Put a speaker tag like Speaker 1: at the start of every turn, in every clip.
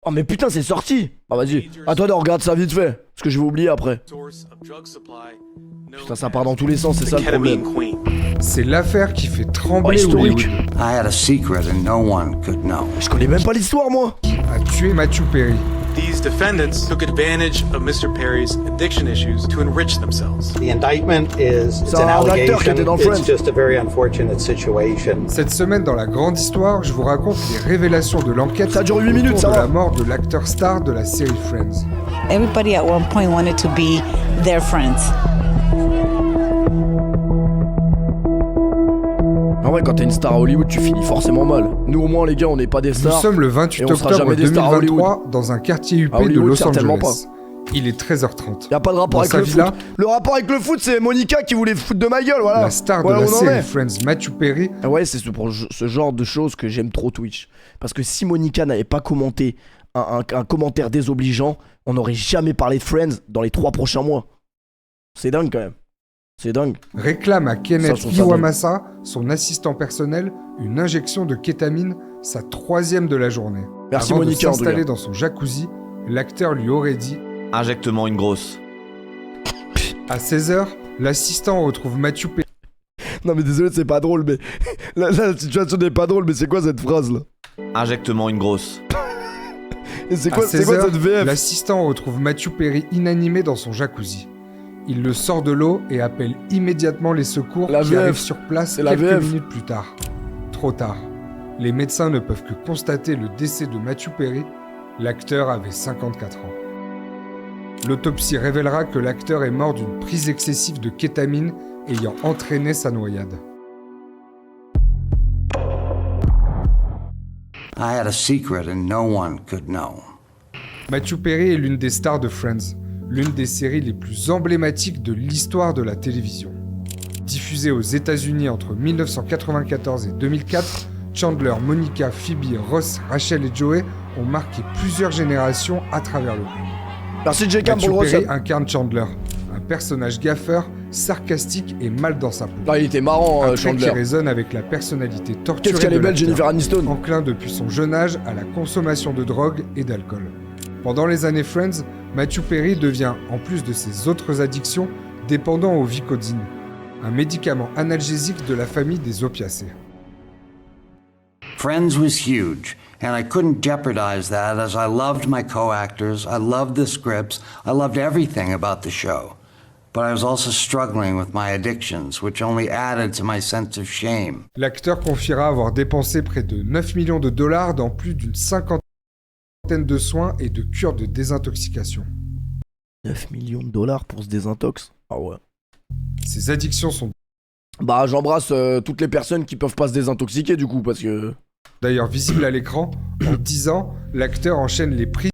Speaker 1: Oh mais putain c'est sorti. Bah vas-y, attendez on regarde ça vite fait, parce que je vais oublier après. Putain ça part dans tous les sens, c'est ça le problème.
Speaker 2: C'est l'affaire qui fait
Speaker 1: Oh
Speaker 2: trembler
Speaker 1: historique.
Speaker 2: Hollywood.
Speaker 3: I had a secret and no one could know.
Speaker 1: Je connais même pas l'histoire moi.
Speaker 2: A tué Matthew Perry.
Speaker 4: These defendants took advantage of Mr. Perry's addiction issues to enrich themselves.
Speaker 5: The indictment is it's
Speaker 1: C'est
Speaker 5: an
Speaker 1: un acteur qui était
Speaker 5: allegation.
Speaker 1: dans
Speaker 5: It's
Speaker 1: Friends.
Speaker 5: just a very unfortunate situation.
Speaker 2: Cette semaine dans la grande histoire, je vous raconte les révélations de l'enquête
Speaker 1: Ça dure 8
Speaker 2: autour
Speaker 1: minutes, ça
Speaker 2: de
Speaker 1: va.
Speaker 2: la mort de l'acteur star de la série Friends.
Speaker 6: Everybody at one point wanted to be their friends.
Speaker 1: En vrai quand t'es une star à Hollywood tu finis forcément mal. Nous au moins les gars on n'est pas des
Speaker 2: Nous
Speaker 1: stars.
Speaker 2: sommes le
Speaker 1: et
Speaker 2: 28
Speaker 1: on sera
Speaker 2: octobre
Speaker 1: jamais des stars à
Speaker 2: 2023 dans un quartier huppé
Speaker 1: À Hollywood,
Speaker 2: de Los
Speaker 1: certainement
Speaker 2: Angeles. Il est 13h30.
Speaker 1: Y a pas de rapport
Speaker 2: Dans
Speaker 1: avec
Speaker 2: sa
Speaker 1: le
Speaker 2: villa,
Speaker 1: foot. Le rapport avec le foot c'est Monica qui voulait foutre de ma gueule voilà.
Speaker 2: La star de
Speaker 1: Voilà
Speaker 2: la
Speaker 1: où on en
Speaker 2: série
Speaker 1: est.
Speaker 2: Friends, Matthew Perry,
Speaker 1: Ah ouais, c'est pour ce genre de choses que j'aime trop Twitch. Parce que si Monica n'avait pas commenté un commentaire désobligeant, on n'aurait jamais parlé de Friends dans les 3 prochains mois. C'est dingue quand même. C'est dingue.
Speaker 2: réclame à Kenneth
Speaker 1: Ça, je trouve ça
Speaker 2: Iwamasa, son assistant personnel, une injection de kétamine, sa 3e de la journée.
Speaker 1: Merci
Speaker 2: Avant
Speaker 1: Monica, en
Speaker 2: de
Speaker 1: tout
Speaker 2: s'installer
Speaker 1: cas.
Speaker 2: dans son jacuzzi, l'acteur lui aurait dit
Speaker 7: Injecte-moi une grosse.
Speaker 2: à 16h, l'assistant retrouve Matthew Perry
Speaker 1: Non mais désolé, c'est pas drôle, mais là, la situation n'est pas drôle, mais c'est quoi cette phrase là?
Speaker 7: Injecte-moi une grosse.
Speaker 1: Et c'est
Speaker 2: À
Speaker 1: quoi
Speaker 2: 16h,
Speaker 1: cette VF?
Speaker 2: l'assistant retrouve Matthew Perry inanimé dans son jacuzzi. Il le sort de l'eau et appelle immédiatement les secours
Speaker 1: La
Speaker 2: qui
Speaker 1: VF,
Speaker 2: arrivent sur place
Speaker 1: c'est la
Speaker 2: quelques
Speaker 1: VF.
Speaker 2: minutes plus tard. Trop tard. Les médecins ne peuvent que constater le décès de Matthew Perry. L'acteur avait 54 ans. L'autopsie révélera que l'acteur est mort d'une prise excessive de kétamine ayant entraîné sa noyade.
Speaker 3: I had a secret and no one could know.
Speaker 2: Matthew Perry est l'une des stars de Friends, l'une des séries les plus emblématiques de l'histoire de la télévision. Diffusée aux États-Unis entre 1994 et 2004, Chandler, Monica, Phoebe, Ross, Rachel et Joey ont marqué plusieurs générations à travers le monde.
Speaker 1: Merci J-Cam pour
Speaker 2: Matthew
Speaker 1: le
Speaker 2: Perry
Speaker 1: recel.
Speaker 2: incarne Chandler, un personnage gaffeur, sarcastique et mal dans sa peau.
Speaker 1: Ah, il était marrant,
Speaker 2: Un trait qui
Speaker 1: Chandler.
Speaker 2: résonne avec la personnalité torturée
Speaker 1: Qu'est-ce qu'elle est
Speaker 2: de
Speaker 1: belle,
Speaker 2: l'acteur,
Speaker 1: Jennifer Aniston.
Speaker 2: enclin depuis son jeune âge à la consommation de drogue et d'alcool. Pendant les années Friends, Matthew Perry devient, en plus de ses autres addictions, dépendant au Vicodin, un médicament analgésique de la famille des opiacés.
Speaker 3: Friends was huge, and I couldn't jeopardize that as I loved my co-actors, I loved the scripts, I loved everything about the show. But I was also struggling with my addictions, which only added to my sense of shame.
Speaker 2: L'acteur confiera avoir dépensé près de 9 millions de dollars dans plus d'une cinquantaine de soins et de cures de désintoxication.
Speaker 1: 9 millions de dollars pour ce désintox. Ah ouais.
Speaker 2: Ses addictions sont
Speaker 1: Bah j'embrasse toutes les personnes qui peuvent pas se désintoxiquer du coup, parce que...
Speaker 2: d'ailleurs visibles à l'écran. En 10 ans, l'acteur enchaîne les prises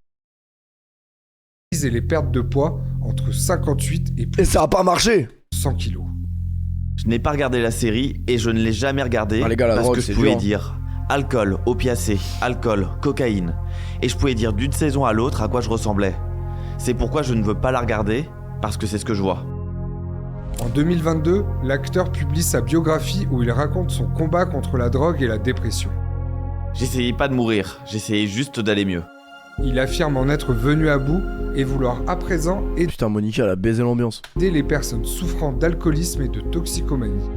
Speaker 2: et les pertes de poids entre 58 et
Speaker 1: Et
Speaker 2: plus
Speaker 1: ça a pas marché.
Speaker 2: de 100 kilos.
Speaker 7: Je n'ai pas regardé la série et je ne l'ai jamais regardée
Speaker 1: Ah, les gars, la
Speaker 7: parce
Speaker 1: drogue,
Speaker 7: que
Speaker 1: c'est
Speaker 7: je pouvais
Speaker 1: dur, hein.
Speaker 7: dire alcool, opiacé, alcool, cocaïne. Et je pouvais dire d'une saison à l'autre à quoi je ressemblais. C'est pourquoi je ne veux pas la regarder, parce que c'est ce que je vois.
Speaker 2: En 2022, l'acteur publie sa biographie où il raconte son combat contre la drogue et la dépression.
Speaker 7: J'essayais pas de mourir, j'essayais juste d'aller mieux.
Speaker 2: Il affirme en être venu à bout et vouloir à présent
Speaker 1: Putain, Monica, elle a baisé l'ambiance.
Speaker 2: aider les personnes souffrant d'alcoolisme et de toxicomanie.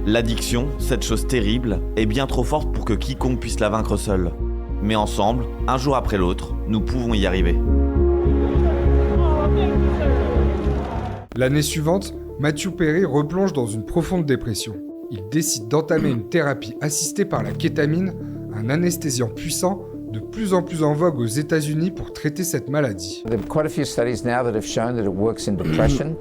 Speaker 7: L'addiction, cette chose terrible, est bien trop forte pour que quiconque puisse la vaincre seul. Mais ensemble, un jour après l'autre, nous pouvons y arriver.
Speaker 2: L'année suivante, Matthew Perry replonge dans une profonde dépression. Il décide d'entamer une thérapie assistée par la kétamine, un anesthésiant puissant, de plus en plus en vogue aux États-Unis pour traiter cette maladie.
Speaker 8: There are quite a few studies now that have shown that it works in depression,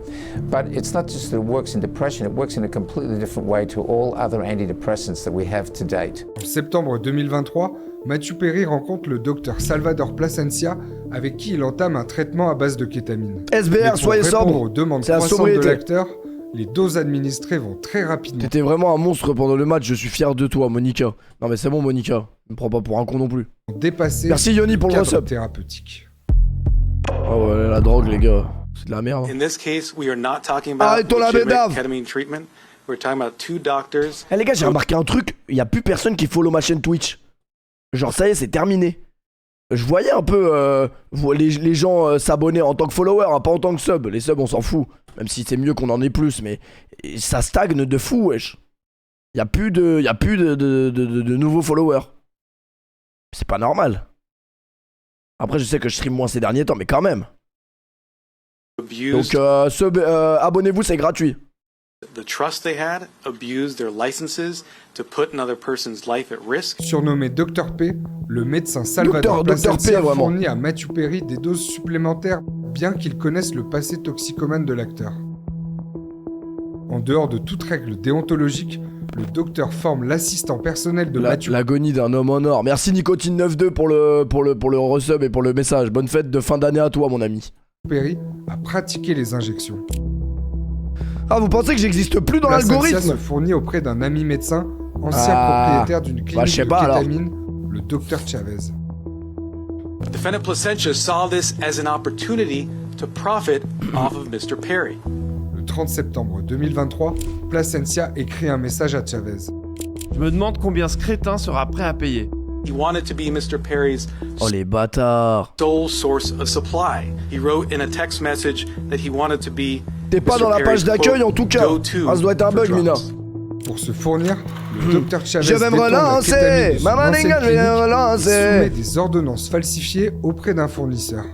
Speaker 8: but it's not just that it works in depression, it works in a completely different way to all other antidepressants that we have to date.
Speaker 2: En septembre 2023, Matthew Perry rencontre le docteur Salvador Plasencia, avec qui il entame un traitement à base de kétamine. Mais
Speaker 1: SBR,
Speaker 2: pour
Speaker 1: soyez
Speaker 2: répondre
Speaker 1: sobre.
Speaker 2: aux demandes
Speaker 1: C'est la
Speaker 2: croissantes de
Speaker 1: sobriété.
Speaker 2: l'acteur, les doses administrées vont très rapidement.
Speaker 1: T'étais vraiment un monstre pendant le match, je suis fier de toi, Monica. Non mais c'est bon, Monica. Me prends pas pour un con non plus.
Speaker 2: Dépasser
Speaker 1: Merci Yoni pour le
Speaker 2: cadre
Speaker 1: resub.
Speaker 2: thérapeutique.
Speaker 1: Oh ouais, la drogue, les gars. C'est de la merde.
Speaker 4: In this case, we are not talking about
Speaker 1: Arrête-toi la
Speaker 4: legitimate
Speaker 1: bédave.
Speaker 4: ketamine treatment. We're talking about 2 doctors.
Speaker 1: Eh les gars, j'ai remarqué un truc. Y a plus personne qui follow ma chaîne Twitch. Genre, ça y est, c'est terminé. je voyais un peu les gens s'abonner en tant que follower, hein, pas en tant que sub. Les subs, on s'en fout. Même si c'est mieux qu'on en ait plus, mais ça stagne de fou, wesh. Y a plus de nouveaux followers. C'est pas normal. Après, je sais que je stream moins ces derniers temps, mais quand même. Donc, abonnez-vous, c'est gratuit.
Speaker 4: The trust they had, abused their licenses to put another person's life at risk.
Speaker 2: Surnommé Dr P, le médecin Salvador Plasencia fournit à Matthew Perry des doses supplémentaires bien qu'il connaisse le passé toxicomane de l'acteur. En dehors de toute règle déontologique, le docteur forme l'assistant personnel de Matthew.
Speaker 1: L'agonie d'un homme en or. Merci Nicotine92 pour le resub et pour le message. Bonne fête de fin d'année à toi, mon ami.
Speaker 2: Perry a pratiqué les injections.
Speaker 1: Ah, vous pensez que j'existe plus dans l'algorithme?
Speaker 2: Se fournit auprès d'un ami médecin, ancien propriétaire d'une clinique de kétamine, le docteur Chavez.
Speaker 4: Defendant Plasencia saw this as an opportunity to profit off of Mr. Perry.
Speaker 2: Le 30 septembre 2023, Plasencia écrit un message à Chavez.
Speaker 9: Je me demande combien ce crétin sera prêt à payer.
Speaker 4: He wanted to be Mr. Perry's
Speaker 1: les bâtards.
Speaker 4: Sole source of supply. He wrote in a text message that he wanted to be
Speaker 1: T'es pas dans la page d'accueil en tout cas. Ah, ça doit être un bug, Mina.
Speaker 2: Pour se fournir, le docteur Chavez
Speaker 1: je vais me relancer. Maman Ninga, je vais me relancer.
Speaker 2: Soumet des ordonnances falsifiées auprès d'un fournisseur.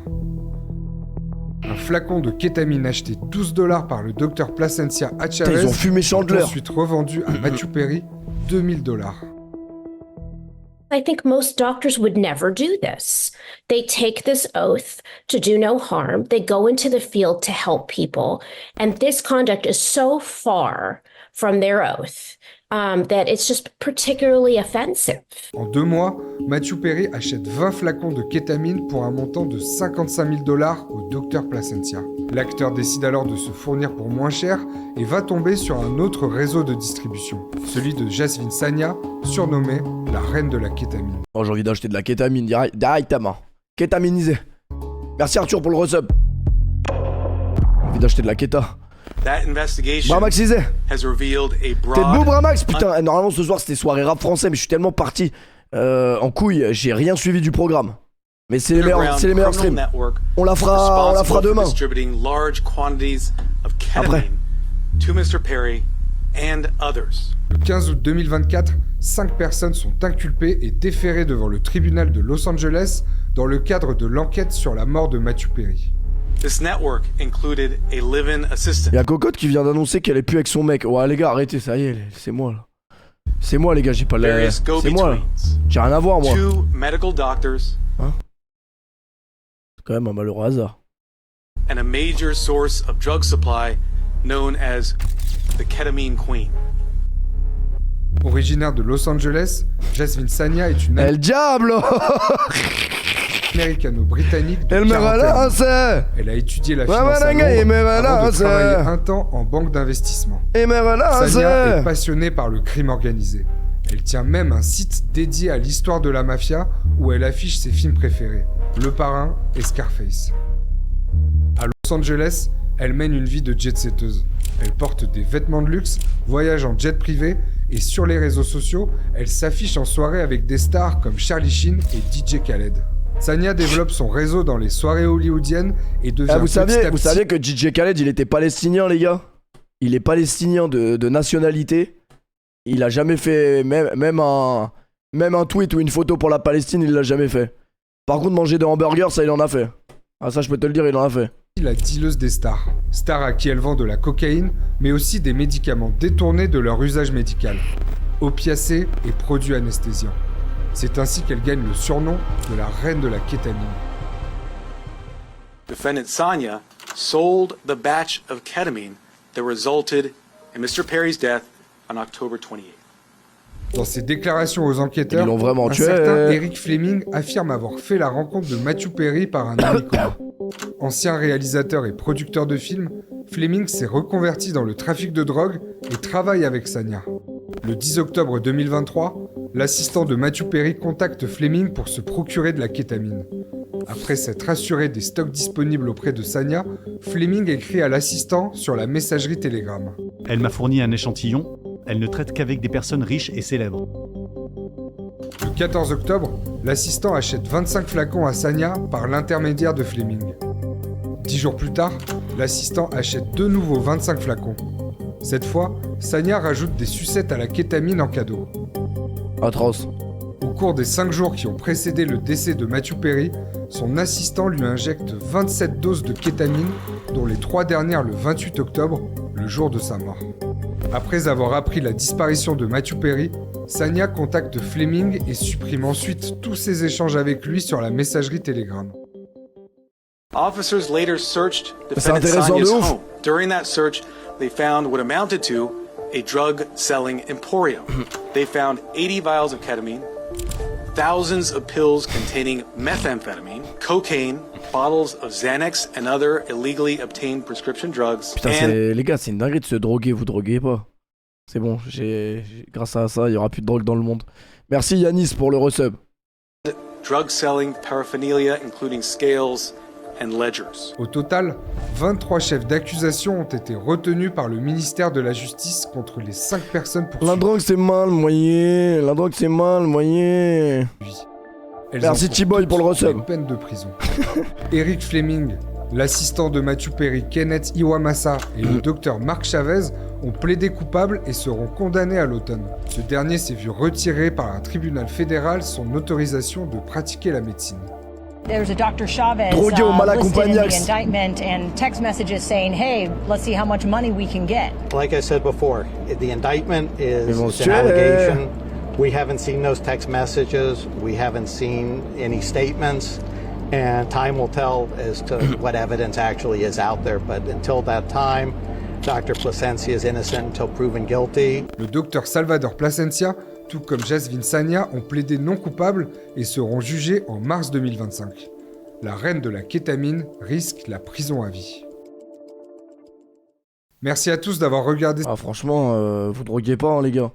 Speaker 2: Un flacon de kétamine acheté $12 par le docteur Plasencia à Chavez.
Speaker 1: Ils ont fumé Chandler.
Speaker 2: Ensuite revendu à Matthew Perry $2000.
Speaker 10: I think most doctors would never do this. They take this oath to do no harm. They go into the field to help people. And this conduct is so far from their oath that it's just particularly offensive.
Speaker 2: En 2 mois, Matthew Perry achète 20 flacons de kétamine pour un montant de $55 000 au docteur Plasencia. L'acteur décide alors de se fournir pour moins cher et va tomber sur un autre réseau de distribution, celui de Jasmine Sanya, surnommée la reine de la kétamine.
Speaker 1: Oh, j'ai envie d'acheter de la kétamine directement. Kétaminisé. Merci Arthur pour le resub. J'ai envie d'acheter de la kéta.
Speaker 4: That investigation
Speaker 1: Bramaxisé.
Speaker 4: has revealed a broad...
Speaker 1: T'es debout Bramax? Putain, normalement ce soir c'était soirée rap français, mais je suis tellement parti en couille, j'ai rien suivi du programme. Mais c'est les meilleurs streams. On la fera demain. Après.
Speaker 4: To Mr. Perry and others.
Speaker 2: Le 15 août 2024, 5 personnes sont inculpées et déférées devant le tribunal de Los Angeles dans le cadre de l'enquête sur la mort de Matthew Perry.
Speaker 4: This network included a live-in assistant.
Speaker 1: Y'a Cocotte qui vient d'annoncer qu'elle est plus avec son mec. Ouais les gars, arrêtez, ça y est, c'est moi là. C'est moi les gars, j'ai pas la... C'est moi là. J'ai rien à voir moi.
Speaker 4: 2 medical doctors.
Speaker 1: Hein? C'est quand même un malheureux hasard.
Speaker 4: And a major source of drug supply known as the Ketamine Queen.
Speaker 2: Originaire de Los Angeles, Jasmine Sanya est une
Speaker 1: El Diablo
Speaker 2: américano-britannique de
Speaker 1: Elle me
Speaker 2: 41
Speaker 1: relance.
Speaker 2: Elle a étudié la finance à Londres avant de travailler un temps en banque d'investissement. Sanya est passionnée par le crime organisé. Elle tient même un site dédié à l'histoire de la mafia où elle affiche ses films préférés, Le Parrain et Scarface. À Los Angeles, elle mène une vie de jet-setteuse. Elle porte des vêtements de luxe, voyage en jet privé et sur les réseaux sociaux, elle s'affiche en soirée avec des stars comme Charlie Sheen et DJ Khaled. Sanya développe son réseau dans les soirées hollywoodiennes et devient
Speaker 1: vous saviez que DJ Khaled, il était palestinien, les gars? Il est palestinien de nationalité. Il a jamais fait même un tweet ou une photo pour la Palestine, il l'a jamais fait. Par contre, manger des hamburgers, ça il en a fait. Ah ça je peux te le dire, il en a fait.
Speaker 2: La dealeuse des stars. Star à qui elle vend de la cocaïne, mais aussi des médicaments détournés de leur usage médical. Opiacés et produits anesthésiants. C'est ainsi qu'elle gagne le surnom de la reine de la kétamine.
Speaker 4: Defendant Sanya sold the batch of ketamine that resulted in Mr. Perry's death on October 28th.
Speaker 2: Dans ses déclarations aux enquêteurs, un certain Eric Fleming affirme avoir fait la rencontre de Matthew Perry par un ami commun. Ancien réalisateur et producteur de films, Fleming s'est reconverti dans le trafic de drogue et travaille avec Sanya. Le 10 octobre 2023, l'assistant de Matthew Perry contacte Fleming pour se procurer de la kétamine. Après s'être assuré des stocks disponibles auprès de Sanya, Fleming écrit à l'assistant sur la messagerie Telegram.
Speaker 11: Elle m'a fourni un échantillon. Elle ne traite qu'avec des personnes riches et célèbres.
Speaker 2: Le 14 octobre, l'assistant achète 25 flacons à Sanya par l'intermédiaire de Fleming. 10 jours plus tard, l'assistant achète de nouveau 25 flacons. Cette fois, Sanya rajoute des sucettes à la kétamine en cadeau.
Speaker 1: Atroce.
Speaker 2: Au cours des 5 jours qui ont précédé le décès de Matthew Perry, son assistant lui injecte 27 doses de kétamine, dont les 3 dernières le 28 octobre, le jour de sa mort. Après avoir appris la disparition de Matthew Perry, Sanya contacte Fleming et supprime ensuite tous ses échanges avec lui sur la messagerie Telegram.
Speaker 4: Officers later searched
Speaker 1: C'est
Speaker 4: defendant
Speaker 1: intéressant de
Speaker 4: Sanya's
Speaker 1: ouf.
Speaker 4: home. During that search, they found what amounted to a drug-selling emporium. They found 80 vials of ketamine, thousands of pills containing methamphetamine, cocaine, bottles of Xanax and other illegally obtained prescription drugs,
Speaker 1: Putain, les gars, c'est une dinguerie de se droguer, vous droguez pas. C'est bon, grâce à ça, il y aura plus de drogue dans le monde. Merci Yanis pour le resub.
Speaker 4: drug-selling paraphernalia including scales and ledgers.
Speaker 2: Au total, 23 chefs d'accusation ont été retenus par le ministère de la Justice contre les 5 personnes poursuivies.
Speaker 1: La drogue c'est mal, moyen. La drogue c'est mal, moyen.
Speaker 2: Elles
Speaker 1: Merci
Speaker 2: encourent
Speaker 1: T-Boy pour le
Speaker 2: toutes
Speaker 1: resub.
Speaker 2: une peine de prison. Eric Fleming, l'assistant de Matthew Perry, Kenneth Iwamasa et le docteur Mark Chavez ont plaidé coupables et seront condamnés à l'automne. Ce dernier s'est vu retirer par un tribunal fédéral son autorisation de pratiquer la médecine.
Speaker 11: There's a Dr. Chavez
Speaker 1: Drogué au
Speaker 11: listed in the
Speaker 1: Malacompagnac.
Speaker 11: indictment and text messages saying, hey, let's see how much money we can get.
Speaker 5: Like I said before, the indictment is
Speaker 1: Mais mon
Speaker 5: it's an
Speaker 1: Dieu.
Speaker 5: allegation. We haven't seen those text messages. We haven't seen any statements. And time will tell as to what evidence actually is out there. But until that time, Dr. Plasencia is innocent until proven guilty.
Speaker 2: Le docteur Salvador Plasencia, tout comme Jasmine Sanya, ont plaidé non coupables et seront jugés en mars 2025. La reine de la kétamine risque la prison à vie. Merci à tous d'avoir regardé.
Speaker 1: Ah franchement, vous droguez pas hein, les gars.